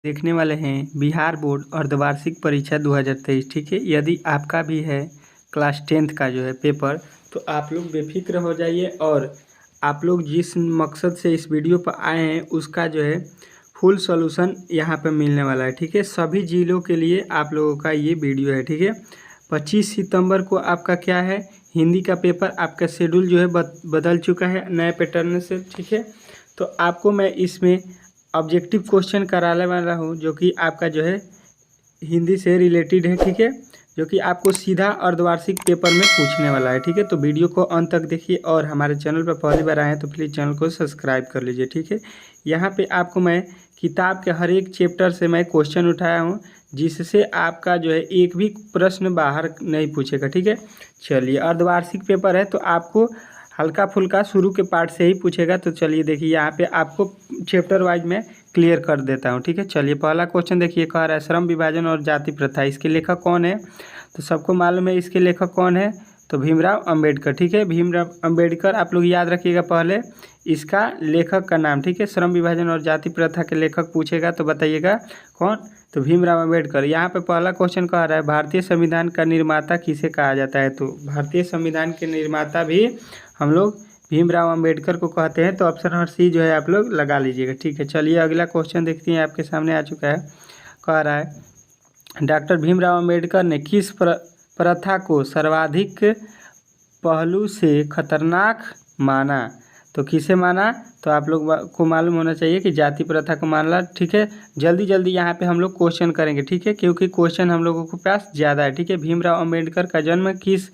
देखने वाले हैं बिहार बोर्ड अर्धवार्षिक परीक्षा 2023। ठीक है, यदि आपका भी है क्लास 10th का जो है पेपर, तो आप लोग बेफिक्र हो जाइए और आप लोग जिस मकसद से इस वीडियो पर आए हैं उसका जो है फुल सॉल्यूशन यहाँ पे मिलने वाला है। ठीक है, सभी जिलों के लिए आप लोगों का ये वीडियो है। ठीक है, 25 सितंबर को आपका क्या है, हिंदी का पेपर आपका शेड्यूल जो है बदल चुका है नए पैटर्न से। ठीक है, तो आपको मैं इसमें ऑब्जेक्टिव क्वेश्चन कराने वाला हूँ जो कि आपका जो है हिंदी से रिलेटेड है। ठीक है, जो कि आपको सीधा अर्धवार्षिक पेपर में पूछने वाला है। ठीक है, तो वीडियो को अंत तक देखिए और हमारे चैनल पर पहली बार आए हैं तो प्लीज़ चैनल को सब्सक्राइब कर लीजिए। ठीक है, यहाँ पे आपको मैं किताब के हर एक चैप्टर से मैं क्वेश्चन उठाया हूँ जिससे आपका जो है एक भी प्रश्न बाहर नहीं पूछेगा। ठीक है, चलिए अर्धवार्षिक पेपर है तो आपको हल्का फुल्का शुरू के पार्ट से ही पूछेगा। तो चलिए देखिए यहाँ पे आपको चैप्टर वाइज में क्लियर कर देता हूँ। ठीक है, चलिए पहला क्वेश्चन देखिए, कह रहा है श्रम विभाजन और जाति प्रथा, इसके लेखक कौन है? तो सबको मालूम है इसके लेखक कौन है, तो भीमराव अंबेडकर। ठीक है, भीमराव अंबेडकर आप लोग याद रखिएगा पहले इसका लेखक का नाम। ठीक है, श्रम विभाजन और जाति प्रथा के लेखक पूछेगा तो बताइएगा कौन, तो भीमराव अंबेडकर। यहाँ पे पहला क्वेश्चन कह रहा है भारतीय संविधान का निर्माता किसे कहा जाता है? तो भारतीय संविधान के निर्माता भी हम लोग भीमराव अंबेडकर को कहते हैं। तो ऑप्शन नंबर सी जो है आप लोग लगा लीजिएगा। ठीक है, चलिए अगला क्वेश्चन देखते हैं, आपके सामने आ चुका है। कह रहा है डॉक्टर भीमराव अंबेडकर ने किस प्रथा को सर्वाधिक पहलू से खतरनाक माना? तो किसे माना? तो आप लोग को मालूम होना चाहिए कि जाति प्रथा को माना। ठीक है, जल्दी जल्दी यहाँ पे हम लोग क्वेश्चन करेंगे। ठीक है, क्योंकि क्वेश्चन हम लोगों के पास ज़्यादा है। ठीक है, भीमराव अंबेडकर का जन्म किस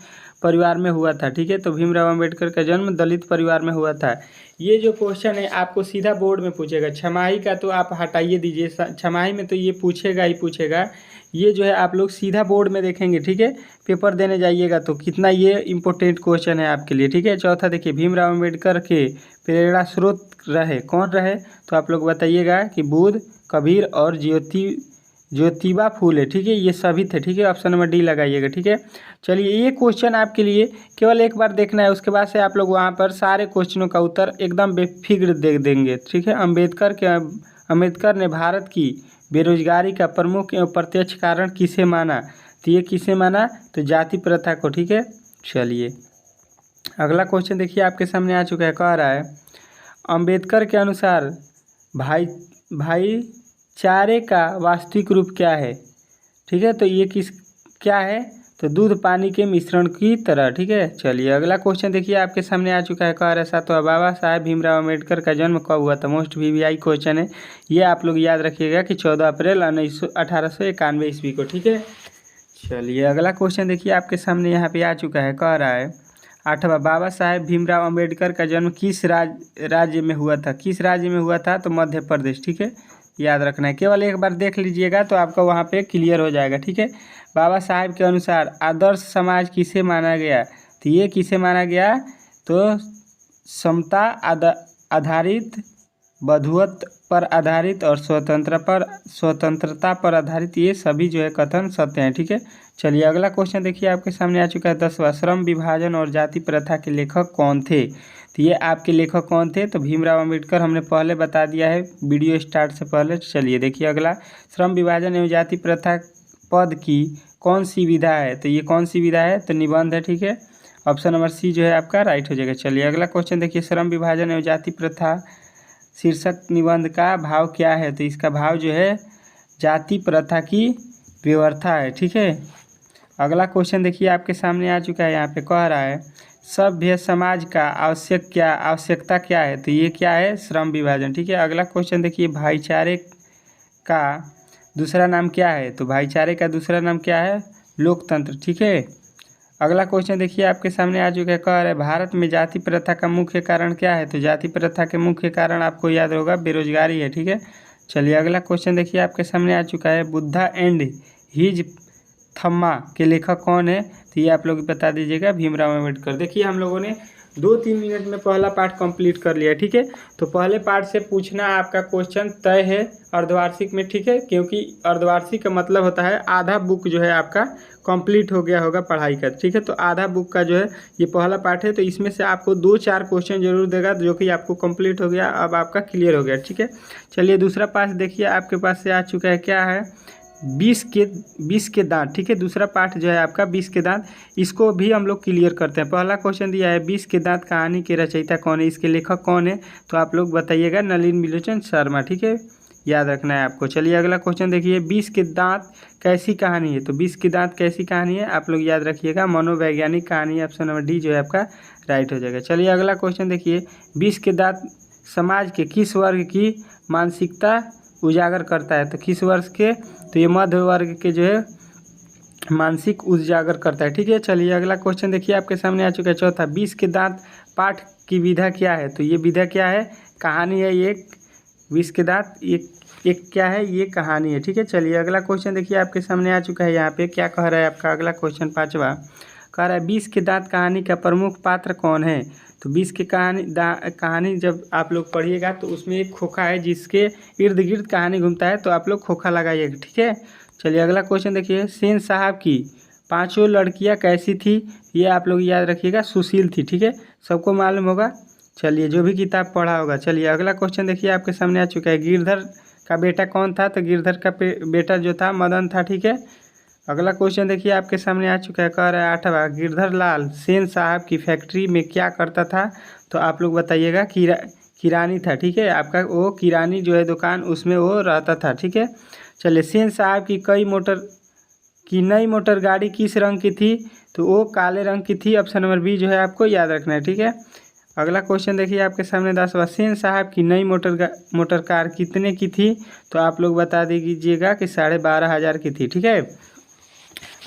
परिवार में हुआ था? ठीक है, तो भीमराव अंबेडकर का जन्म दलित परिवार में हुआ था। ये जो क्वेश्चन है आपको सीधा बोर्ड में पूछेगा। छमाही का तो आप हटाइए दीजिए, छमाही में तो ये पूछेगा ही पूछेगा। ये जो है आप लोग सीधा बोर्ड में देखेंगे। ठीक है, पेपर देने जाइएगा तो कितना ये इंपॉर्टेंट क्वेश्चन है आपके लिए। ठीक है, चौथा देखिए, भीमराव अंबेडकर के प्रेरणा स्रोत रहे कौन रहे? तो आप लोग बताइएगा कि बुद्ध, कबीर और ज्योतिबा फूले। ठीक है, ये सभी थे। ठीक है, ऑप्शन नंबर डी लगाइएगा। ठीक है, चलिए ये क्वेश्चन आपके लिए केवल एक बार देखना है, उसके बाद से आप लोग वहाँ पर सारे क्वेश्चनों का उत्तर एकदम बेफिक्र दे देंगे। ठीक है, अंबेडकर ने भारत की बेरोजगारी का प्रमुख एवं प्रत्यक्ष कारण किसे माना? तो ये किसे माना? तो जाति प्रथा को। ठीक है, चलिए अगला क्वेश्चन देखिए आपके सामने आ चुका है। कह रहा है अंबेडकर के अनुसार भाईचारे का वास्तविक रूप क्या है? ठीक है, तो ये क्या है? तो दूध पानी के मिश्रण की तरह। ठीक है, चलिए अगला क्वेश्चन देखिए आपके सामने आ चुका है। कह रहा है सातवां, बाबा साहेब भीमराव अंबेडकर का जन्म कब हुआ था? मोस्ट वीवीआई क्वेश्चन है ये, आप लोग याद रखिएगा कि 14 अप्रैल 1891 ईस्वी को। ठीक है, चलिए अगला क्वेश्चन देखिए आपके सामने यहाँ पे आ चुका है। कह रहा है आठवां, बाबा साहेब भीमराव अंबेडकर का जन्म किस राज्य में हुआ था? किस राज्य में हुआ था? तो मध्य प्रदेश। ठीक है, याद रखना है, केवल एक बार देख लीजिएगा तो आपका वहाँ पे क्लियर हो जाएगा। ठीक है, बाबा साहेब के अनुसार आदर्श समाज किसे माना गया? तो ये किसे माना गया? तो समता आधारित, बंधुत्व पर आधारित और स्वतंत्रता पर आधारित, ये सभी जो है कथन सत्य हैं। ठीक है, चलिए अगला क्वेश्चन देखिए आपके सामने आ चुका है। 10वां, श्रम विभाजन और जाति प्रथा के लेखक कौन थे? तो ये आपके लेखक कौन थे? तो भीमराव अंबेडकर हमने पहले बता दिया है वीडियो स्टार्ट से पहले। चलिए देखिए अगला, श्रम विभाजन एवं जाति प्रथा पद की कौन सी विधा है? तो ये कौन सी विधा है? तो निबंध है। ठीक है, ऑप्शन नंबर सी जो है आपका राइट हो जाएगा। चलिए अगला क्वेश्चन देखिए, श्रम विभाजन एवं जाति प्रथा शीर्षक निबंध का भाव क्या है? तो इसका भाव जो है जाति प्रथा की व्यवस्था है। ठीक है, अगला क्वेश्चन देखिए आपके सामने आ चुका है। यहाँ पे कह रहा है सभ्य समाज का आवश्यकता क्या है? तो ये क्या है? श्रम विभाजन। ठीक है, अगला क्वेश्चन देखिए, भाईचारे का दूसरा नाम क्या है? तो भाईचारे का दूसरा नाम क्या है? लोकतंत्र। ठीक है, अगला क्वेश्चन देखिए आपके सामने आ चुका है। कह रहा है भारत में जाति प्रथा का मुख्य कारण क्या है? तो जाति प्रथा के मुख्य कारण आपको याद होगा बेरोजगारी है। ठीक है, चलिए अगला क्वेश्चन देखिए आपके सामने आ चुका है। बुद्धा एंड हिज थम्मा के लेखक कौन है? तो ये आप लोग बता दीजिएगा। भीमराव अंबेडकर। देखिए हम लोगों ने 2-3 मिनट में पहला पार्ट कंप्लीट कर लिया, ठीक है। तो पहले पार्ट से पूछना आपका क्वेश्चन तय है अर्धवार्षिक में, ठीक है, क्योंकि अर्धवार्षिक का मतलब होता है आधा बुक जो है आपका कंप्लीट हो गया होगा पढ़ाई का, ठीक है। तो आधा बुक का जो है ये पहला पार्ट है, तो इसमें से आपको 2-4 क्वेश्चन जरूर देगा जो कि आपको कंप्लीट हो गया, अब आपका क्लियर हो गया, ठीक है। चलिए दूसरा पार्ट देखिए, आपके पास से आ चुका है, क्या है 20 के दांत, ठीक है। दूसरा पार्ट जो है आपका 20 के दांत, इसको भी हम लोग क्लियर करते हैं। पहला क्वेश्चन दिया है 20 के दांत कहानी के रचयिता कौन है, इसके लेखक कौन है, तो आप लोग बताइएगा नलिन बिलोचन शर्मा, ठीक है, याद रखना है आपको। चलिए अगला क्वेश्चन देखिए, 20 के दांत कैसी कहानी है, तो 20 के दांत कैसी कहानी है आप लोग याद रखिएगा, मनोवैज्ञानिक कहानी है, ऑप्शन नंबर डी जो है आपका राइट हो जाएगा। चलिए अगला क्वेश्चन देखिए, 20 के दांत समाज के किस वर्ग की मानसिकता उजागर करता है, तो किस वर्ग के, तो ये मध्य वर्ग के जो है मानसिक उजागर करता है, ठीक है। चलिए अगला क्वेश्चन देखिए, आपके सामने आ चुका है चौथा, 20 के दांत पाठ की विधा क्या है, तो ये विधा क्या है, कहानी है, ये 20 के दांत एक क्या है, ये कहानी है, ठीक है। चलिए अगला क्वेश्चन देखिए, आपके सामने आ चुका है, यहाँ पे क्या कह रहा है आपका अगला क्वेश्चन पाँचवा, कह रहा है 20 के दांत कहानी का प्रमुख पात्र कौन है, तो 20 की कहानी जब आप लोग पढ़िएगा तो उसमें एक खोखा है जिसके इर्द गिर्द कहानी घूमता है, तो आप लोग खोखा लगाइएगा, ठीक है। चलिए अगला क्वेश्चन देखिए, सेन साहब की 5 लड़कियां कैसी थी, ये आप लोग याद रखिएगा सुशील थी, ठीक है, सबको मालूम होगा, चलिए जो भी किताब पढ़ा होगा। चलिए अगला क्वेश्चन देखिए, आपके सामने आ चुका है, गिरधर का बेटा कौन था, तो गिरधर का बेटा जो था मदन था, ठीक है। अगला क्वेश्चन देखिए, आपके सामने आ चुका है, कह रहा है आठवां, गिरधर लाल सेन साहब की फैक्ट्री में क्या करता था, तो आप लोग बताइएगा किरानी था, ठीक है, आपका वो किरानी जो है दुकान उसमें वो रहता था, ठीक है। चलिए सेन साहब की नई मोटर गाड़ी किस रंग की थी, तो वो काले रंग की थी, ऑप्शन नंबर बी जो है आपको याद रखना है, ठीक है। अगला क्वेश्चन देखिए, आपके सामने 10वां, सेन साहब की नई मोटर कार कितने की थी, तो आप लोग बता दीजिएगा कि 12,500 की थी, ठीक है।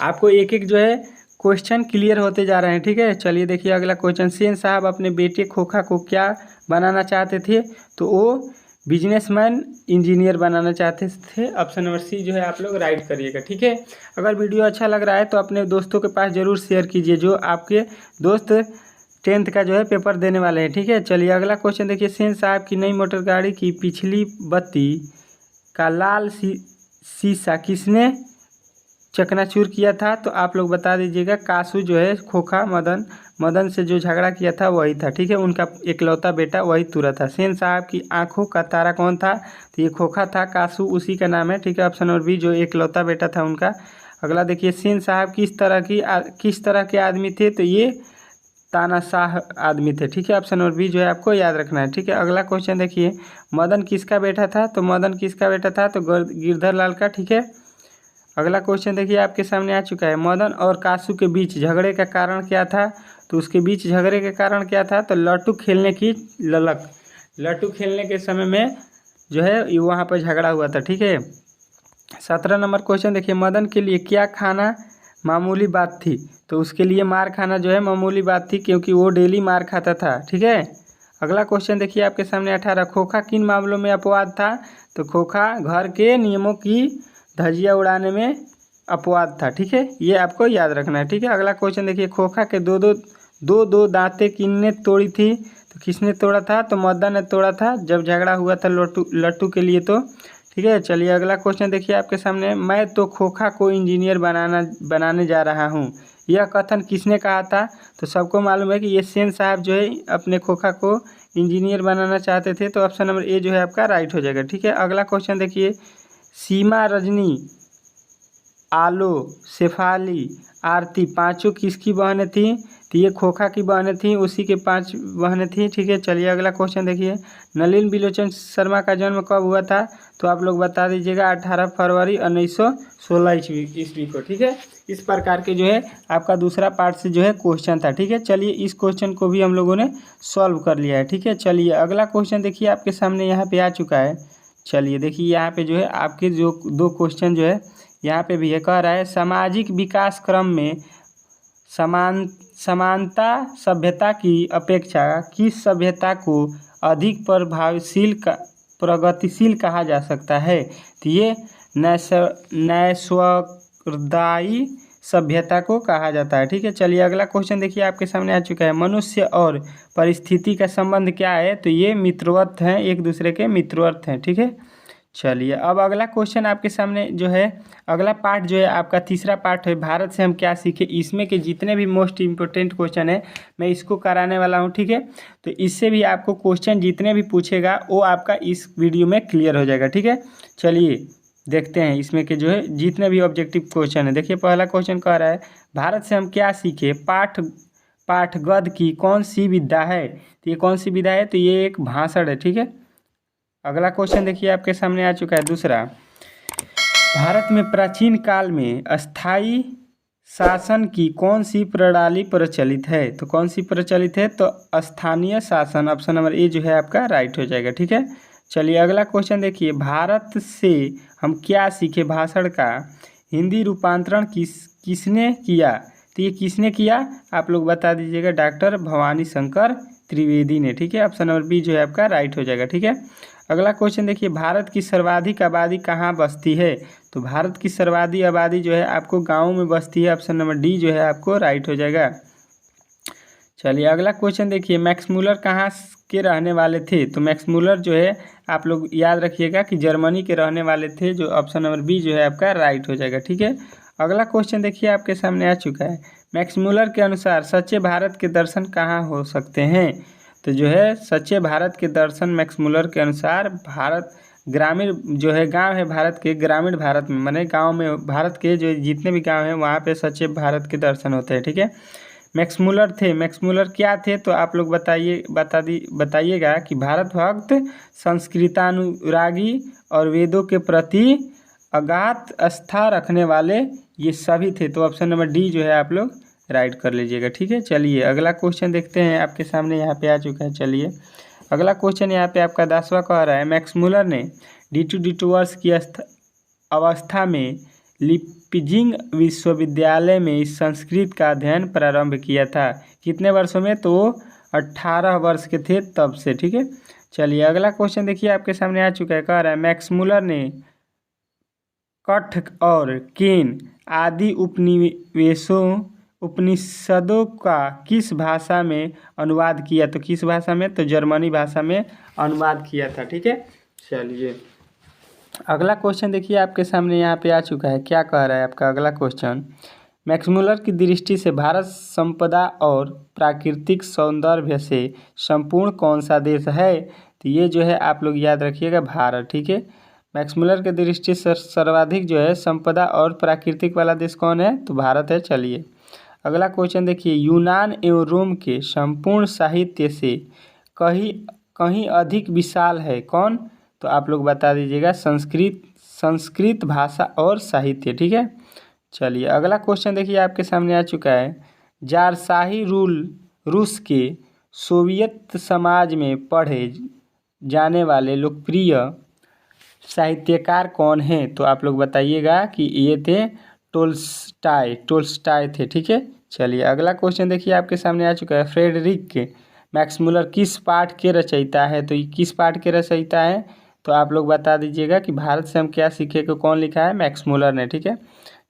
आपको एक एक जो है क्वेश्चन क्लियर होते जा रहे हैं, ठीक है। चलिए देखिए अगला क्वेश्चन, सेन साहब अपने बेटे खोखा को क्या बनाना चाहते थे, तो वो बिजनेसमैन इंजीनियर बनाना चाहते थे, ऑप्शन नंबर सी जो है आप लोग राइट करिएगा, ठीक है। अगर वीडियो अच्छा लग रहा है तो अपने दोस्तों के पास ज़रूर शेयर कीजिए जो आपके दोस्त 10th का जो है पेपर देने वाले हैं, ठीक है। चलिए अगला क्वेश्चन देखिए, सेन साहब की नई मोटर गाड़ी की पिछली बत्ती का लाल शीशा किसने चकनाचूर किया था, तो आप लोग बता दीजिएगा, कासू जो है खोखा मदन से जो झगड़ा किया था वही था, ठीक है, उनका इकलौता बेटा वही तुरा था। सेन साहब की आंखों का तारा कौन था, तो ये खोखा था, कासू उसी का नाम है, ठीक है, ऑप्शन नंबर बी जो इकलौता बेटा था उनका। अगला देखिए, सेन साहब किस तरह के आदमी थे, तो ये तानाशाह आदमी थे, ठीक है, ऑप्शन नंबर बी जो है आपको याद रखना है, ठीक है। अगला क्वेश्चन देखिए, मदन किसका बेटा था, तो मदन किसका बेटा था, तो गिरधर लाल का, ठीक है। अगला क्वेश्चन देखिए, आपके सामने आ चुका है, मदन और कासू के बीच झगड़े का कारण क्या था, तो उसके बीच झगड़े के कारण क्या था, तो लट्टू खेलने की ललक, लट्टू खेलने के समय में जो है वहाँ पर झगड़ा हुआ था, ठीक है। 17 नंबर क्वेश्चन देखिए, मदन के लिए क्या खाना मामूली बात थी, तो उसके लिए मार खाना जो है मामूली बात थी क्योंकि वो डेली मार खाता था, ठीक है। अगला क्वेश्चन देखिए, आपके सामने 18, खोखा किन मामलों में अपवाद था, तो खोखा घर के नियमों की धज्जियाँ उड़ाने में अपवाद था, ठीक है, ये आपको याद रखना है, ठीक है। अगला क्वेश्चन देखिए, खोखा के दो दांतें किसने तोड़ी थी, तो किसने तोड़ा था, तो मदन ने तोड़ा था जब झगड़ा हुआ था लट्टू के लिए, तो ठीक है। चलिए अगला क्वेश्चन देखिए, आपके सामने, मैं तो खोखा को इंजीनियर बनाने जा रहा हूँ, यह कथन किसने कहा था, तो सबको मालूम है कि ये सेन साहब जो है अपने खोखा को इंजीनियर बनाना चाहते थे, तो ऑप्शन नंबर ए जो है आपका राइट हो जाएगा, ठीक है। अगला क्वेश्चन देखिए, सीमा, रजनी, आलो, शेफाली, आरती पांचों किसकी बहनें थीं, तो ये खोखा की बहनें थीं, उसी के 5 बहनें थीं, ठीक है। चलिए अगला क्वेश्चन देखिए, नलिन बिलोचन शर्मा का जन्म कब हुआ था, तो आप लोग बता दीजिएगा 18 फरवरी 1916 ईस्वी को, ठीक है। इस प्रकार के जो है आपका दूसरा पार्ट से जो है क्वेश्चन था, ठीक है। चलिए इस क्वेश्चन को भी हम लोगों ने सॉल्व कर लिया है, ठीक है। चलिए अगला क्वेश्चन देखिए, आपके सामने यहाँ पे आ चुका है। चलिए देखिए यहाँ पे जो है आपके जो 2 क्वेश्चन जो है यहाँ पे भी है, कह रहा है सामाजिक विकास क्रम में समानता सभ्यता की अपेक्षा किस सभ्यता को अधिक प्रगतिशील कहा जा सकता है, तो ये नैसर्गिक सभ्यता को कहा जाता है। ठीक है, चलिए अगला क्वेश्चन देखिए आपके सामने आ चुका है। मनुष्य और परिस्थिति का संबंध क्या है? तो ये मित्रवत हैं, एक दूसरे के मित्रवत हैं। ठीक है, चलिए अब अगला क्वेश्चन आपके सामने जो है, अगला पार्ट जो है आपका तीसरा पार्ट है, भारत से हम क्या सीखे। इसमें के जितने भी मोस्ट इम्पोर्टेंट क्वेश्चन है मैं इसको कराने वाला हूँ। ठीक है, तो इससे भी आपको क्वेश्चन जितने भी पूछेगा वो आपका इस वीडियो में क्लियर हो जाएगा। ठीक है, चलिए देखते हैं इसमें के जो है जितने भी ऑब्जेक्टिव क्वेश्चन है। देखिए पहला क्वेश्चन कह रहा है भारत से हम क्या सीखे। पाठ गद्य की कौन सी विधा है? तो ये कौन सी विधा है? तो ये एक भाषण है। ठीक है, अगला क्वेश्चन देखिए आपके सामने आ चुका है दूसरा। भारत में प्राचीन काल में स्थायी शासन की कौन सी प्रणाली प्रचलित है? तो कौन सी प्रचलित है? तो स्थानीय शासन, ऑप्शन नंबर ए जो है आपका राइट हो जाएगा। ठीक है, चलिए अगला क्वेश्चन देखिए। भारत से हम क्या सीखे भाषण का हिंदी रूपांतरण किसने किया? तो ये किसने किया आप लोग बता दीजिएगा। डॉक्टर भवानी शंकर त्रिवेदी ने। ठीक है, ऑप्शन नंबर बी जो है आपका राइट हो जाएगा। ठीक है, अगला क्वेश्चन देखिए। भारत की सर्वाधिक आबादी कहाँ बसती है? तो भारत की सर्वाधिक आबादी जो है आपको गाँव में बसती है। ऑप्शन नंबर डी जो है आपको राइट हो जाएगा। चलिए अगला क्वेश्चन देखिए। मैक्स मूलर कहाँ के रहने वाले थे? तो मैक्स मूलर जो है आप लोग याद रखिएगा कि जर्मनी के रहने वाले थे, जो ऑप्शन नंबर बी जो है आपका राइट हो जाएगा। ठीक है, अगला क्वेश्चन देखिए आपके सामने आ चुका है। मैक्स मूलर के अनुसार सच्चे भारत के दर्शन कहाँ हो सकते हैं? तो जो है सच्चे भारत के दर्शन मैक्स मूलर के अनुसार भारत ग्रामीण जो है गांव है भारत के, ग्रामीण भारत में माने गांव में भारत के जो जितने भी गांव हैं वहाँ पे सच्चे भारत के दर्शन होते हैं। ठीक है, मैक्स मूलर थे। मैक्स मूलर क्या थे? तो आप लोग बताइएगा कि भारत भक्त, संस्कृतानुरागी और वेदों के प्रति अगाध आस्था रखने वाले, ये सभी थे। तो ऑप्शन नंबर डी जो है आप लोग राइट कर लीजिएगा। ठीक है, चलिए अगला क्वेश्चन देखते हैं आपके सामने यहाँ पे आ चुका है। चलिए अगला क्वेश्चन यहाँ पे आपका 10वां कह रहा है। मैक्स मूलर ने D2 वर्ष की अवस्था में लीप्जिग विश्वविद्यालय में इस संस्कृत का अध्ययन प्रारंभ किया था। कितने वर्षों में? तो 18 वर्ष के थे तब से। ठीक है, चलिए अगला क्वेश्चन देखिए आपके सामने आ चुका है। कह रहा है मैक्स मूलर ने कठ और केन आदि उपनिषदों का किस भाषा में अनुवाद किया? तो किस भाषा में? तो जर्मनी भाषा में अनुवाद किया था। ठीक है, चलिए अगला क्वेश्चन देखिए आपके सामने यहाँ पे आ चुका है। क्या कह रहा है आपका अगला क्वेश्चन। मैक्स मूलर की दृष्टि से भारत संपदा और प्राकृतिक सौंदर्य से संपूर्ण कौन सा देश है? तो ये जो है आप लोग याद रखिएगा भारत। ठीक है, मैक्स मूलर की दृष्टि से सर्वाधिक जो है संपदा और प्राकृतिक वाला देश कौन है? तो भारत है। चलिए अगला क्वेश्चन देखिए। यूनान एवं रोम के संपूर्ण साहित्य से कहीं अधिक विशाल है कौन? तो आप लोग बता दीजिएगा। संस्कृत भाषा और साहित्य। ठीक है, चलिए अगला क्वेश्चन देखिए आपके सामने आ चुका है। जारशाही रूस के सोवियत समाज में पढ़े जाने वाले लोकप्रिय साहित्यकार कौन हैं? तो आप लोग बताइएगा कि ये थे टोल्स्टाय थे। ठीक है, चलिए अगला क्वेश्चन देखिए आपके सामने आ चुका है। फ्रेडरिक मैक्स मूलर किस पाठ के रचयिता है? तो ये किस पाठ के रचयिता है? तो आप लोग बता दीजिएगा कि भारत से हम क्या सीखे को कौन लिखा है? मैक्स मूलर ने। ठीक है,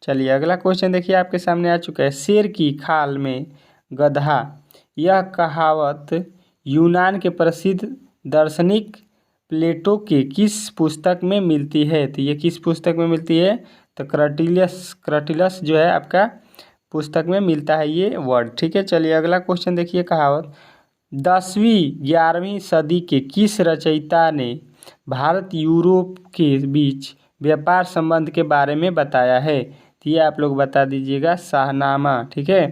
चलिए अगला क्वेश्चन देखिए आपके सामने आ चुका है। शेर की खाल में गधा, यह कहावत यूनान के प्रसिद्ध दार्शनिक प्लेटो के किस पुस्तक में मिलती है? तो ये किस पुस्तक में मिलती है? तो क्रटिलस जो है आपका पुस्तक में मिलता है ये वर्ड। ठीक है, चलिए अगला क्वेश्चन देखिए। कहावत 10वीं-11वीं सदी के किस रचयिता ने भारत यूरोप के बीच व्यापार संबंध के बारे में बताया है? तो ये आप लोग बता दीजिएगा। शाहनामा। ठीक है,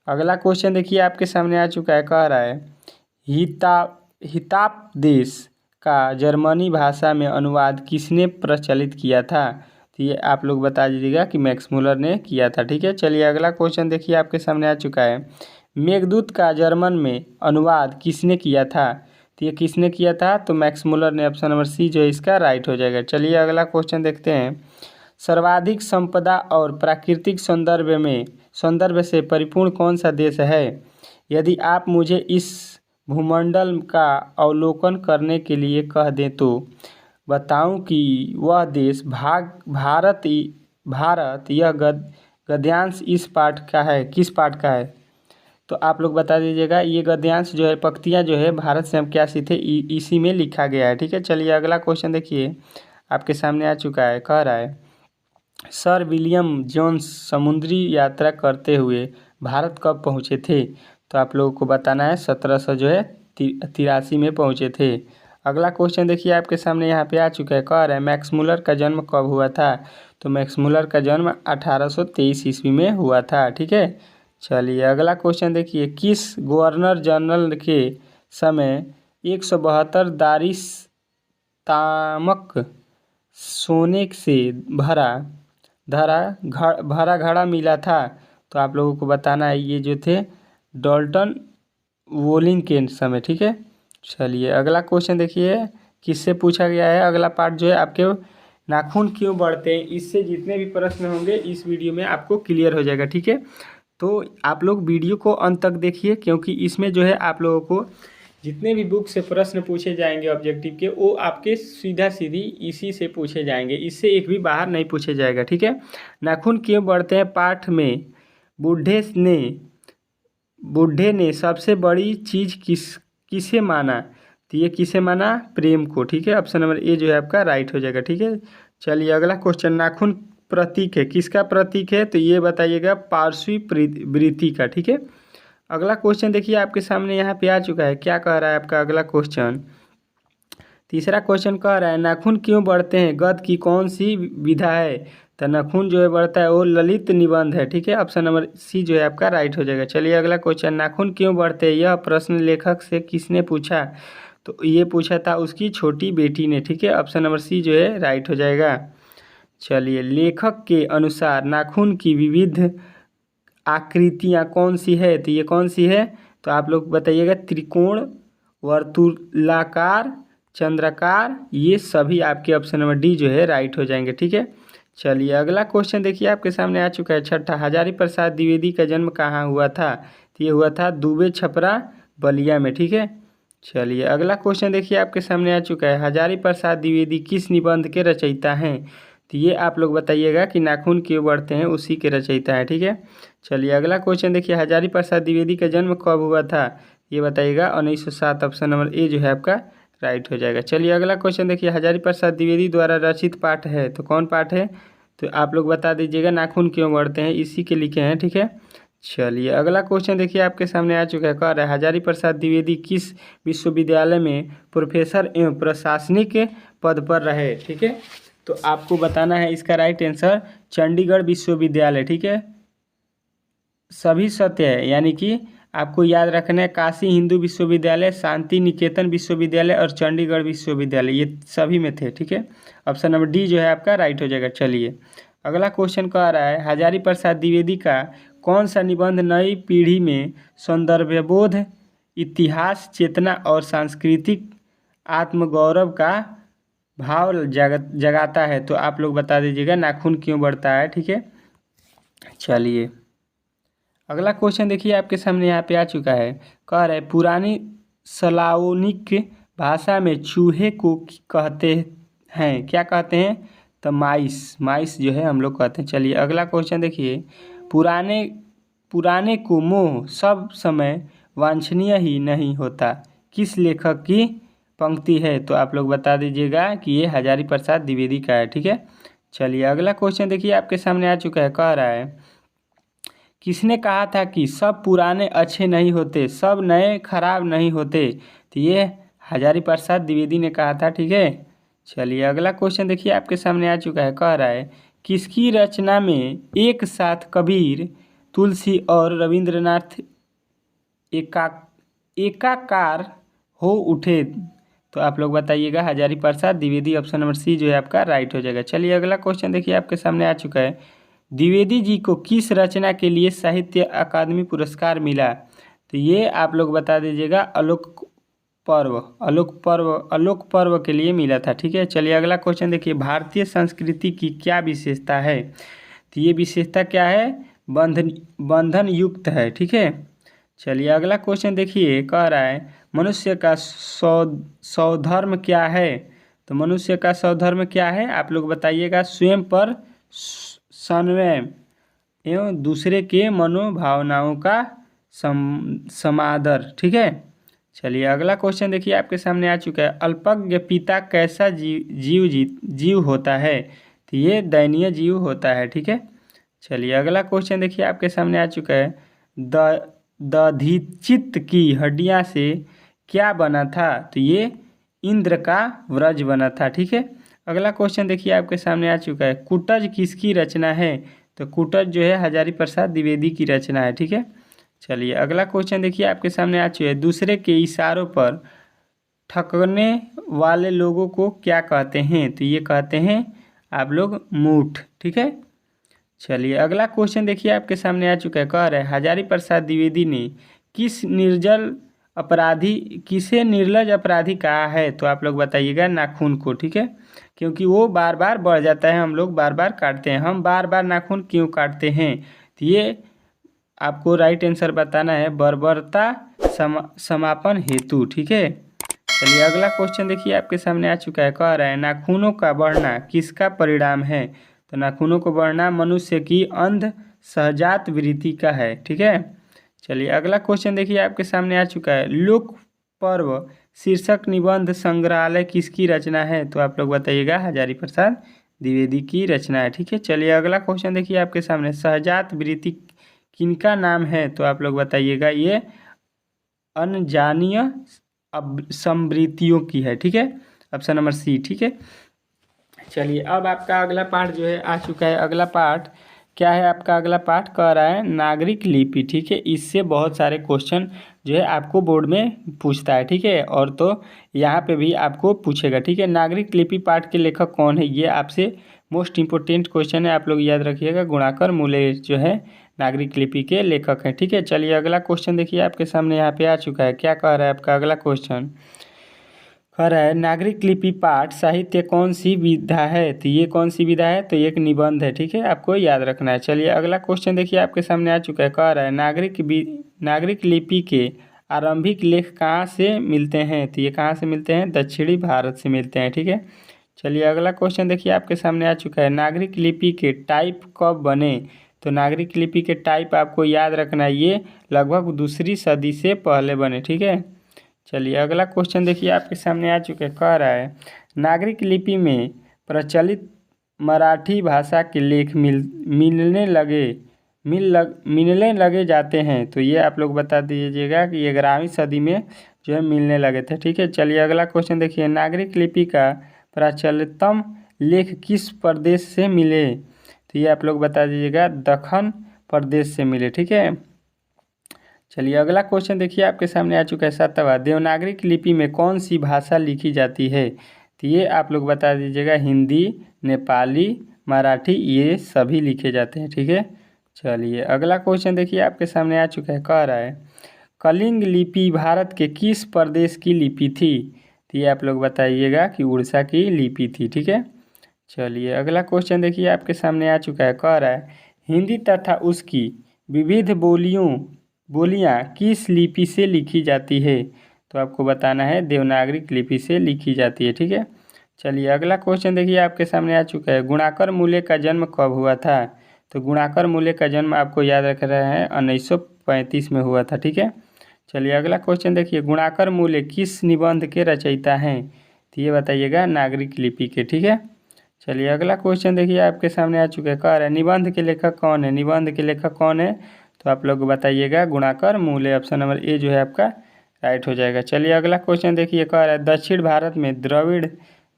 अगला क्वेश्चन देखिए आपके सामने आ चुका है। कह रहा है हितापदेश का जर्मनी भाषा में अनुवाद किसने प्रचलित किया था? तो ये आप लोग बता दीजिएगा कि मैक्स मूलर ने किया था। ठीक है, चलिए अगला क्वेश्चन देखिए आपके सामने आ चुका है। मेघदूत का जर्मन में अनुवाद किसने किया था? तो ये किसने किया था? तो मैक्स मूलर ने। ऑप्शन नंबर सी जो है इसका राइट हो जाएगा। चलिए अगला क्वेश्चन देखते हैं। सर्वाधिक संपदा और प्राकृतिक सौंदर्य से परिपूर्ण कौन सा देश है? यदि आप मुझे इस भूमंडल का अवलोकन करने के लिए कह दें तो बताऊं कि वह देश भारत गद्यांश इस पाठ का है, किस पाठ का है? तो आप लोग बता दीजिएगा। ये गद्यांश जो है, पंक्तियाँ जो है भारत संघ के आशित है, इसी में लिखा गया है। ठीक है, चलिए अगला क्वेश्चन देखिए आपके सामने आ चुका है। कह रहा है सर विलियम जोन्स समुद्री यात्रा करते हुए भारत कब पहुँचे थे? तो आप लोगों को बताना है 1700 जो है 83 में पहुँचे थे। अगला क्वेश्चन देखिए आपके सामने यहाँ पे आ चुका है। कह रहा है मैक्स मुलर का जन्म कब हुआ था? तो मैक्स मुलर का जन्म 1823 ईस्वी में हुआ था। ठीक है, चलिए अगला क्वेश्चन देखिए। किस गवर्नर जनरल के समय 172 दारिस्तामक सोने से भरा घड़ा मिला था? तो आप लोगों को बताना है ये जो थे डॉल्टन वोलिंग के समय। ठीक है, चलिए अगला क्वेश्चन देखिए किससे पूछा गया है। अगला पार्ट जो है आपके नाखून क्यों बढ़ते हैं, इससे जितने भी प्रश्न होंगे इस वीडियो में आपको क्लियर हो जाएगा। ठीक है, तो आप लोग वीडियो को अंत तक देखिए, क्योंकि इसमें जो है आप लोगों को जितने भी बुक से प्रश्न पूछे जाएंगे ऑब्जेक्टिव के, वो आपके सीधा सीधी इसी से पूछे जाएंगे, इससे एक भी बाहर नहीं पूछे जाएगा। ठीक है, नाखून क्यों बढ़ते हैं पाठ में बुढ़े ने सबसे बड़ी चीज़ किसे माना? तो ये किसे माना? प्रेम को। ठीक है, ऑप्शन नंबर ए जो है आपका राइट हो जाएगा। ठीक है, चलिए अगला क्वेश्चन। नाखून प्रतीक है, किसका प्रतीक है? तो ये बताइएगा पार्श्वी वृत्ति का। ठीक है, अगला क्वेश्चन देखिए आपके सामने यहाँ पे आ चुका है। क्या कह रहा है आपका अगला क्वेश्चन? तीसरा क्वेश्चन कह रहा है नाखून क्यों बढ़ते हैं, गद्य की कौन सी विधा है? तो नाखून जो है बढ़ता है वो ललित निबंध है। ठीक है, ऑप्शन नंबर सी जो है आपका राइट हो जाएगा। चलिए अगला क्वेश्चन। नाखून क्यों बढ़ते हैं, यह प्रश्न लेखक से किसने पूछा? तो ये पूछा था उसकी छोटी बेटी ने। ठीक है, ऑप्शन नंबर सी जो है राइट हो जाएगा। चलिए लेखक के अनुसार नाखून की विविध आकृतियाँ कौन सी है? तो ये कौन सी है? तो आप लोग बताइएगा। त्रिकोण, वर्तुलाकार, चंद्राकार, ये सभी आपके ऑप्शन नंबर डी जो है राइट हो जाएंगे। ठीक है, चलिए अगला क्वेश्चन देखिए आपके सामने आ चुका है। छठा, हजारी प्रसाद द्विवेदी का जन्म कहाँ हुआ था? तो ये हुआ था दुबे छपरा बलिया में। ठीक है, चलिए अगला क्वेश्चन देखिए आपके सामने आ चुका है। हजारी प्रसाद द्विवेदी किस निबंध के रचयिता हैं? तो ये आप लोग बताइएगा कि नाखून क्यों बढ़ते हैं, उसी के रचयिता है। ठीक है, चलिए अगला क्वेश्चन देखिए। हजारी प्रसाद द्विवेदी का जन्म कब हुआ था? ये बताइएगा 1907, ऑप्शन नंबर ए जो है आपका राइट हो जाएगा। चलिए अगला क्वेश्चन देखिए। हजारी प्रसाद द्विवेदी द्वारा रचित पाठ है, तो कौन पाठ है? तो आप लोग बता दीजिएगा। नाखून क्यों बढ़ते हैं, इसी के लिखे हैं। ठीक है, चलिए अगला क्वेश्चन देखिए आपके सामने आ चुका है। कह रहा है हजारी प्रसाद द्विवेदी किस विश्वविद्यालय में प्रोफेसर एवं प्रशासनिक पद पर रहे? ठीक है, तो आपको बताना है इसका राइट आंसर चंडीगढ़ विश्वविद्यालय। ठीक है, सभी सत्य है, यानी कि आपको याद रखना है काशी हिंदू विश्वविद्यालय, शांति निकेतन विश्वविद्यालय और चंडीगढ़ विश्वविद्यालय, ये सभी में थे। ठीक है, ऑप्शन नंबर डी जो है आपका राइट हो जाएगा। चलिए अगला क्वेश्चन कह रहा है हजारी प्रसाद द्विवेदी का कौन सा निबंध नई पीढ़ी में सौंदर्यबोध, इतिहास चेतना और सांस्कृतिक आत्मगौरव का भाव जगाता है? तो आप लोग बता दीजिएगा नाखून क्यों बढ़ता है। ठीक है, चलिए अगला क्वेश्चन देखिए आपके सामने यहाँ पे आ चुका है। कह रहा है पुरानी सलाओनिक भाषा में चूहे को कहते हैं, क्या कहते हैं? तो माइस जो है हम लोग कहते हैं। चलिए अगला क्वेश्चन देखिए। पुराने को मोह सब समय वांछनीय ही नहीं होता, किस लेखक की पंक्ति है? तो आप लोग बता दीजिएगा कि ये हजारी प्रसाद द्विवेदी का है। ठीक है, चलिए अगला क्वेश्चन देखिए आपके सामने आ चुका है। कह रहा है किसने कहा था कि सब पुराने अच्छे नहीं होते, सब नए खराब नहीं होते? तो ये हजारी प्रसाद द्विवेदी ने कहा था। ठीक है, चलिए अगला क्वेश्चन देखिए आपके सामने आ चुका है। कह रहा है किसकी रचना में एक साथ कबीर, तुलसी और रविंद्रनाथ एकाकार हो उठे? तो आप लोग बताइएगा Hazari Prasad Dwivedi, option number C जो है आपका राइट हो जाएगा। चलिए अगला क्वेश्चन देखिए आपके सामने आ चुका है। द्विवेदी जी को किस रचना के लिए साहित्य अकादमी पुरस्कार मिला? तो ये आप लोग बता दीजिएगा आलोक पर्व के लिए मिला था। ठीक है, चलिए अगला क्वेश्चन देखिए। भारतीय संस्कृति की क्या विशेषता है? तो ये विशेषता क्या है? बंधन युक्त है। ठीक है, चलिए अगला क्वेश्चन देखिए। कह रहा है मनुष्य का स्वधर्म क्या है? तो मनुष्य का स्वधर्म क्या है? आप लोग बताइएगा। स्वयं पर संयम, एवं दूसरे के मनोभावनाओं का समादर। ठीक है, चलिए अगला क्वेश्चन देखिए आपके सामने आ चुका है। अल्पज्ञ पिता कैसा जीव होता है? तो ये दयनीय जीव होता है। ठीक है, चलिए अगला क्वेश्चन देखिए आपके सामने आ चुका है। दधीचित की हड्डियां से क्या बना था? तो ये इंद्र का व्रज बना था। ठीक है, अगला क्वेश्चन देखिए आपके सामने आ चुका है। कुटज किसकी रचना है? तो कुटज जो है हजारी प्रसाद द्विवेदी की रचना है। ठीक है, चलिए अगला क्वेश्चन देखिए आपके सामने आ चुका है। दूसरे के इशारों पर ठगने वाले लोगों को क्या कहते हैं? तो ये कहते हैं आप लोग मूठ। ठीक है, चलिए अगला क्वेश्चन देखिए आपके सामने आ चुका है। कह रहे हजारी प्रसाद द्विवेदी ने किसे निर्लज अपराधी कहा है? तो आप लोग बताइएगा नाखून को। ठीक है, क्योंकि वो बार बार बढ़ जाता है, हम लोग बार बार काटते हैं। हम बार बार नाखून क्यों काटते हैं? तो ये आपको राइट आंसर बताना है, बर्बरता समापन हेतु। ठीक है, चलिए अगला क्वेश्चन देखिए आपके सामने आ चुका है। कह रहा है नाखूनों का बढ़ना किसका परिणाम है? तो नाखूनों को बढ़ना मनुष्य की अंध सहजात वृत्ति का है। ठीक है, चलिए अगला क्वेश्चन देखिए आपके सामने आ चुका है। लोक पर्व शीर्षक निबंध संग्रहालय किसकी रचना है? तो आप लोग बताइएगा हजारी प्रसाद द्विवेदी की रचना है। ठीक है, चलिए अगला क्वेश्चन देखिए आपके सामने। सहजात वृत्ति किनका नाम है? तो आप लोग बताइएगा ये अनजानीय समृद्धियों की है। ठीक है, ऑप्शन नंबर सी। ठीक है, चलिए अब आपका अगला पाठ जो है आ चुका है। अगला पाठ क्या है? आपका अगला पाठ कह रहा है नागरिक लिपि। ठीक है, इससे बहुत सारे क्वेश्चन जो है आपको बोर्ड में पूछता है। ठीक है, और तो यहाँ पे भी आपको पूछेगा। ठीक है, नागरिक लिपि पाठ के लेखक कौन है? ये आपसे मोस्ट इम्पोर्टेंट क्वेश्चन है, आप लोग याद रखिएगा। गुणाकर मूले जो है नागरिक लिपि के लेखक हैं। ठीक है, चलिए अगला क्वेश्चन देखिए आपके सामने यहाँ पे आ चुका है। क्या कह रहा है आपका अगला क्वेश्चन? कह रहा है नागरिक लिपि पाठ साहित्य कौन सी विधा है? तो ये कौन सी विधा है? तो एक निबंध है। ठीक है, आपको याद रखना है। चलिए अगला क्वेश्चन देखिए आपके सामने आ चुका है। कह रहा है नागरिक लिपि के आरंभिक लेख कहाँ से मिलते हैं? तो ये कहाँ से मिलते हैं? दक्षिणी भारत से मिलते हैं। ठीक है, चलिए अगला क्वेश्चन देखिए आपके सामने आ चुका है। नागरिक लिपि के टाइप कब बने? तो नागरिक लिपि के टाइप आपको याद रखना है, ये लगभग दूसरी सदी से पहले बने। ठीक है, चलिए अगला क्वेश्चन देखिए आपके सामने आ चुके। कह रहा है नागरिक लिपि में प्रचलित मराठी भाषा के लेख मिलने लगे जाते हैं। तो ये आप लोग बता दीजिएगा कि 11वीं सदी में जो है मिलने लगे थे। ठीक है, चलिए अगला क्वेश्चन देखिए। नागरिक लिपि का प्रचलितम लेख किस प्रदेश से मिले? तो ये आप लोग बता दीजिएगा दक्खन प्रदेश से मिले। ठीक है, चलिए अगला क्वेश्चन देखिए आपके सामने आ चुका है। 7वां देवनागरी लिपि में कौन सी भाषा लिखी जाती है? तो ये आप लोग बता दीजिएगा हिंदी, नेपाली, मराठी, ये सभी लिखे जाते हैं। ठीक है, चलिए अगला क्वेश्चन देखिए आपके सामने आ चुका है। कह रहा है कलिंग लिपि भारत के किस प्रदेश की लिपि थी? तो ये आप लोग बताइएगा कि उड़ीसा की लिपि थी। ठीक है, चलिए अगला क्वेश्चन देखिए आपके सामने आ चुका है। कह रहा है हिंदी तथा उसकी विविध बोलियाँ किस लिपि से लिखी जाती है? तो आपको बताना है देवनागरी लिपि से लिखी जाती है। ठीक है, चलिए अगला क्वेश्चन देखिए आपके सामने आ चुका है। गुणाकर मूल्य का जन्म कब हुआ था? तो गुणाकर मूल्य का जन्म आपको याद रख रहे हैं 1935 में हुआ था। ठीक है, चलिए अगला क्वेश्चन देखिए। गुणाकर मूल्य किस निबंध के रचयिता हैं? तो ये बताइएगा नागरिक लिपि के। ठीक है, चलिए अगला क्वेश्चन देखिए आपके सामने आ चुका है। कह रहा है निबंध के लेखक कौन है? निबंध के लेखक कौन है? तो आप लोग बताइएगा गुणाकर मूल्य। ऑप्शन नंबर ए जो है आपका राइट हो जाएगा। चलिए अगला क्वेश्चन देखिए। कह रहा है दक्षिण भारत में द्रविड़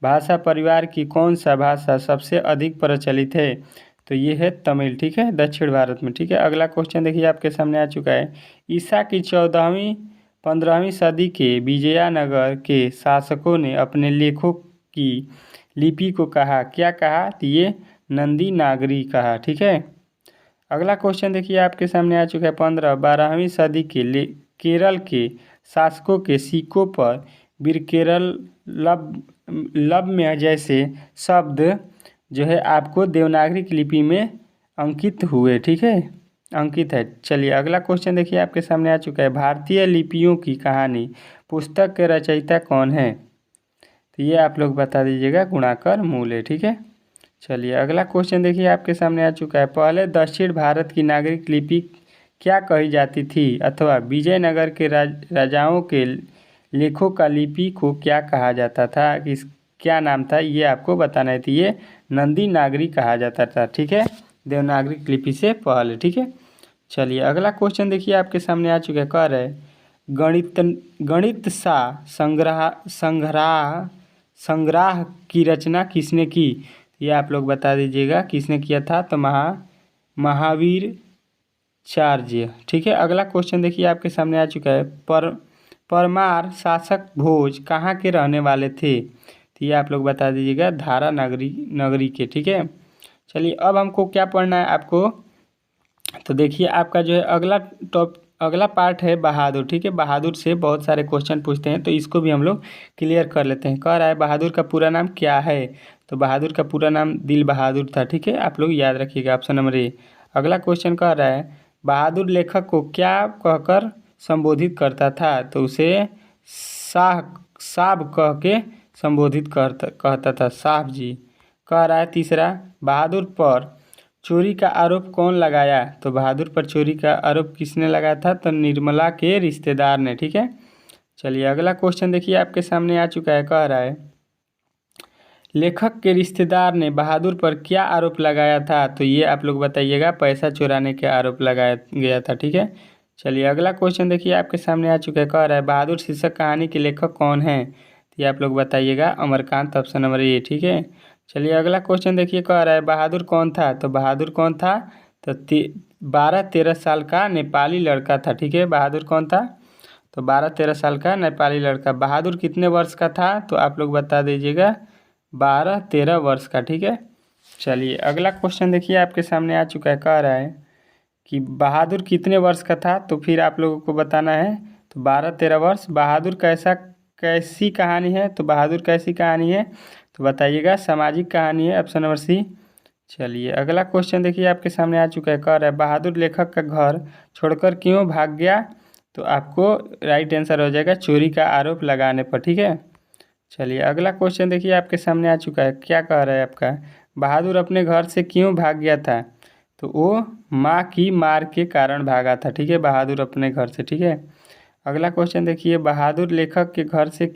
भाषा परिवार की कौन सा भाषा सबसे अधिक प्रचलित है? तो ये है तमिल। ठीक है, दक्षिण भारत में। ठीक है, अगला क्वेश्चन देखिए आपके सामने आ चुका है। ईसा की 14वीं-15वीं सदी के विजयनगर के शासकों ने अपने लेखों की लिपि को क्या कहा? तो ये नंदी नागरी कहा। ठीक है, अगला क्वेश्चन देखिए आपके सामने आ चुका है। 15-12वीं सदी के केरल के शासकों के सिक्कों पर बिरकेरल लब्य जैसे शब्द जो है आपको देवनागरी लिपि में अंकित हुए। ठीक है, अंकित है। चलिए अगला क्वेश्चन देखिए आपके सामने आ चुका है। भारतीय लिपियों की कहानी पुस्तक के रचयिता कौन है? तो ये आप लोग बता दीजिएगा गुणाकर मूल्य। ठीक है, चलिए अगला क्वेश्चन देखिए आपके सामने आ चुका है। पहले दक्षिण भारत की नागरिक लिपि क्या कही जाती थी, अथवा विजयनगर के राजाओं के लेखों का लिपि को क्या कहा जाता था, क्या नाम था, ये आपको बताना है। ये नंदी नागरी कहा जाता था, ठीक है, देवनागरी लिपि से पहले, ठीक है। चलिए अगला क्वेश्चन देखिए आपके सामने आ चुका है। कह रहे गणित सा संग्रह की रचना किसने की, ये आप लोग बता दीजिएगा किसने किया था। तो महावीर चार्य, ठीक है। अगला क्वेश्चन देखिए आपके सामने आ चुका है। परमार शासक भोज कहाँ के रहने वाले थे, तो ये आप लोग बता दीजिएगा धारा नगरी के, ठीक है। चलिए अब हमको क्या पढ़ना है आपको, तो देखिए आपका जो है अगला पार्ट है बहादुर, ठीक है। बहादुर से बहुत सारे क्वेश्चन पूछते हैं, तो इसको भी हम लोग क्लियर कर लेते हैं। कह रहा है बहादुर का पूरा नाम क्या है, तो बहादुर का पूरा नाम दिल बहादुर था, ठीक है, आप लोग याद रखिएगा, ऑप्शन नंबर ए। अगला क्वेश्चन कह रहा है बहादुर लेखक को क्या कहकर संबोधित करता था, तो उसे साहब कह के संबोधित कहता था, साहब जी। कह रहा है तीसरा बहादुर पर चोरी का आरोप कौन लगाया, तो बहादुर पर चोरी का आरोप किसने लगाया था, तो निर्मला के रिश्तेदार ने, ठीक है। चलिए अगला क्वेश्चन देखिए आपके सामने आ चुका है। कह रहा है लेखक के रिश्तेदार ने बहादुर पर क्या आरोप लगाया था, तो ये आप लोग बताइएगा पैसा चुराने के आरोप लगाया गया था, ठीक है। चलिए अगला क्वेश्चन देखिए आपके सामने आ चुका है। कह रहा है बहादुर शीर्षक कहानी के लेखक कौन है, तो ये आप लोग बताइएगा अमरकांत, ऑप्शन नंबर ए, ठीक है। चलिए अगला क्वेश्चन देखिए। कह रहा है बहादुर कौन था, तो बहादुर कौन था, तो 12-13 साल का नेपाली लड़का था, ठीक है। बहादुर कौन था, तो 12-13 साल का नेपाली लड़का। बहादुर कितने वर्ष का था, तो आप लोग बता दीजिएगा 12-13 वर्ष का, ठीक है। चलिए अगला क्वेश्चन देखिए आपके सामने आ चुका है। कह रहा है कि बहादुर कितने वर्ष का था, तो फिर आप लोगों को बताना है, तो 12-13 वर्ष। बहादुर कैसी कहानी है, तो बहादुर कैसी कहानी है, तो बताइएगा सामाजिक कहानी है, ऑप्शन नंबर सी। चलिए अगला क्वेश्चन देखिए आपके सामने आ चुका है। कह रहा है बहादुर लेखक का घर छोड़कर क्यों भाग गया, तो आपको राइट आंसर हो जाएगा चोरी का आरोप लगाने पर, ठीक है। चलिए अगला क्वेश्चन देखिए आपके सामने आ चुका है। क्या कह रहा है आपका बहादुर अपने घर से क्यों भाग गया था, तो वो माँ की मार के कारण भागा था, ठीक है, बहादुर अपने घर से, ठीक है। अगला क्वेश्चन देखिए बहादुर लेखक के घर से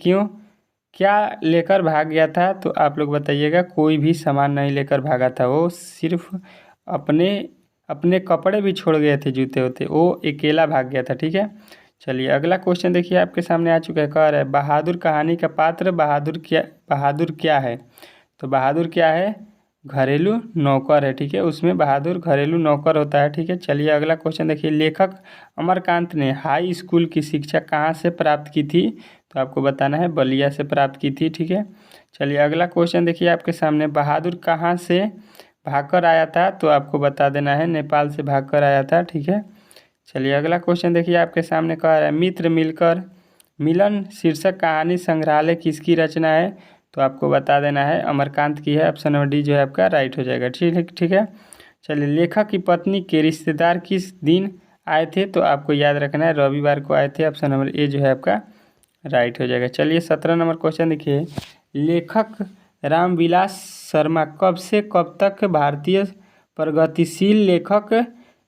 क्या लेकर भाग गया था, तो आप लोग बताइएगा कोई भी सामान नहीं लेकर भागा था, वो सिर्फ अपने कपड़े भी छोड़ गए थे, जूते होते, वो अकेला भाग गया था, ठीक है। चलिए अगला क्वेश्चन देखिए आपके सामने आ चुका है। कह रहा है बहादुर कहानी का पात्र बहादुर क्या है, तो बहादुर क्या है, घरेलू नौकर है, ठीक है, उसमें बहादुर घरेलू नौकर होता है, ठीक है। चलिए अगला क्वेश्चन देखिए लेखक अमरकांत ने हाई स्कूल की शिक्षा कहाँ से प्राप्त की थी, तो आपको बताना है बलिया से प्राप्त की थी, ठीक है। चलिए अगला क्वेश्चन देखिए आपके सामने बहादुर कहाँ से भागकर आया था, तो आपको बता देना है नेपाल से भागकर आया था, ठीक है। चलिए अगला क्वेश्चन देखिए आपके सामने कह रहा है मित्र मिलकर मिलन शीर्षक कहानी संग्रहालय किसकी रचना है, तो आपको बता देना है अमरकांत की है, ऑप्शन नंबर डी जो है आपका राइट हो जाएगा, ठीक है। चलिए लेखक की पत्नी के रिश्तेदार किस दिन आए थे, तो आपको याद रखना है रविवार को आए थे, ऑप्शन नंबर ए जो है आपका राइट हो जाएगा। चलिए 17 नंबर क्वेश्चन देखिए लेखक रामविलास शर्मा कब से कब तक भारतीय प्रगतिशील लेखक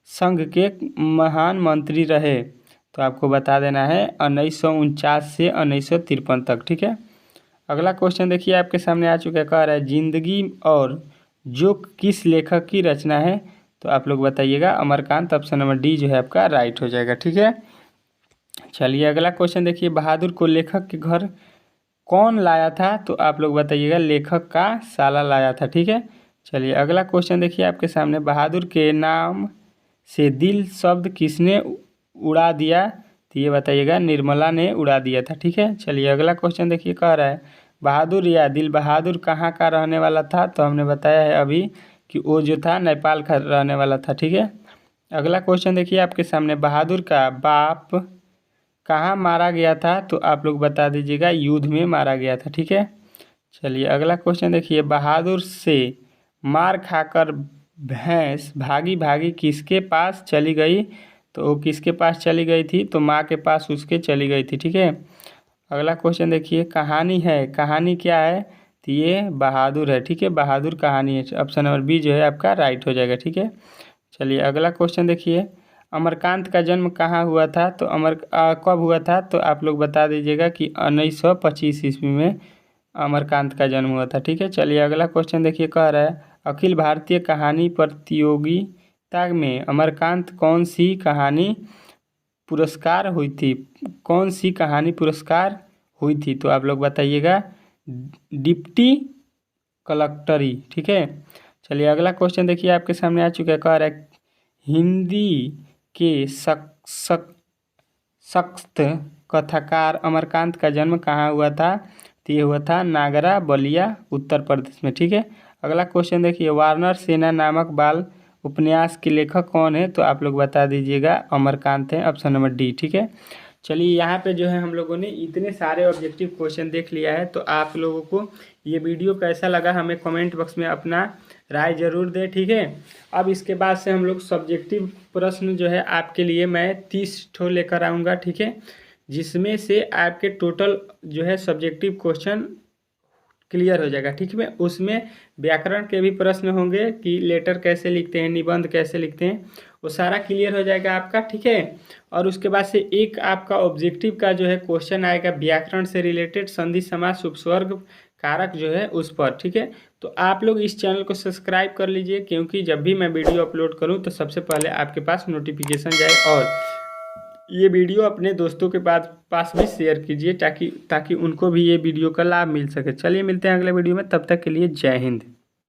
संघ के महान मंत्री रहे, तो आपको बता देना है 1949 से 1953 तक, ठीक है। अगला क्वेश्चन देखिए आपके सामने आ चुका है। कह रहा है जिंदगी और जोक किस लेखक की रचना है, तो आप लोग बताइएगा अमरकांत, ऑप्शन नंबर डी जो है आपका राइट हो जाएगा, ठीक है। चलिए अगला क्वेश्चन देखिए बहादुर को लेखक के घर कौन लाया था, तो आप लोग बताइएगा लेखक का साला लाया था, ठीक है। चलिए अगला क्वेश्चन देखिए आपके सामने बहादुर के नाम से दिल शब्द किसने उड़ा दिया, तो ये बताइएगा निर्मला ने उड़ा दिया था, ठीक है। चलिए अगला क्वेश्चन देखिए कह रहा है बहादुर या दिल बहादुर कहाँ का रहने वाला था, तो हमने बताया है अभी कि वो जो था नेपाल का रहने वाला था, ठीक है। अगला क्वेश्चन देखिए आपके सामने बहादुर का बाप कहाँ मारा गया था, तो आप लोग बता दीजिएगा युद्ध में मारा गया था, ठीक है। चलिए अगला क्वेश्चन देखिए बहादुर से मार खाकर भैंस भागी भागी किसके पास चली गई, तो वो किसके पास चली गई थी, तो माँ के पास उसके चली गई थी, ठीक है। अगला क्वेश्चन देखिए कहानी है, कहानी क्या है, तो ये बहादुर है, ठीक है, बहादुर कहानी है। ऑप्शन नंबर बी जो है आपका राइट हो जाएगा, ठीक है। चलिए अगला क्वेश्चन देखिए, अमरकांत का जन्म कहाँ हुआ था? तो कब हुआ था? तो आप लोग बता दीजिएगा कि 1925 ईस्वी में अमरकांत का जन्म हुआ था, ठीक है। चलिए अगला क्वेश्चन देखिए, कह रहा है अखिल भारतीय कहानी प्रतियोगिता में अमरकांत कौन सी कहानी पुरस्कार हुई थी? कौन सी कहानी पुरस्कार हुई थी? तो आप लोग बताइएगा, डिप्टी कलेक्टरी, ठीक है। चलिए अगला क्वेश्चन देखिए आपके सामने आ चुका है, कह रहा है हिंदी के सख्त कथाकार अमरकांत का जन्म कहाँ हुआ था? तो ये हुआ था नागरा बलिया, उत्तर प्रदेश में, ठीक है। अगला क्वेश्चन देखिए, वानर सेना नामक बाल उपन्यास के लेखक कौन है? तो आप लोग बता दीजिएगा, अमरकांत है, ऑप्शन नंबर डी, ठीक है। चलिए यहाँ पे जो है हम लोगों ने इतने सारे ऑब्जेक्टिव क्वेश्चन देख लिया है। तो आप लोगों को ये वीडियो कैसा लगा हमें कमेंट बॉक्स में अपना राय ज़रूर दें, ठीक है। अब इसके बाद से हम लोग सब्जेक्टिव प्रश्न जो है आपके लिए मैं 30 ठो लेकर आऊँगा, ठीक है, जिसमें से आपके टोटल जो है सब्जेक्टिव क्वेश्चन क्लियर हो जाएगा, ठीक है। उसमें व्याकरण के भी प्रश्न होंगे कि लेटर कैसे लिखते हैं, निबंध कैसे लिखते हैं, वो सारा क्लियर हो जाएगा आपका, ठीक है। और उसके बाद से एक आपका ऑब्जेक्टिव का जो है क्वेश्चन आएगा व्याकरण से रिलेटेड, संधि समास उपसर्ग कारक जो है उस पर, ठीक है। तो आप लोग इस चैनल को सब्सक्राइब कर लीजिए, क्योंकि जब भी मैं वीडियो अपलोड करूं तो सबसे पहले आपके पास नोटिफिकेशन जाए। और ये वीडियो अपने दोस्तों के पास भी शेयर कीजिए, ताकि उनको भी ये वीडियो का लाभ मिल सके। चलिए मिलते हैं अगले वीडियो में, तब तक के लिए जय हिंद।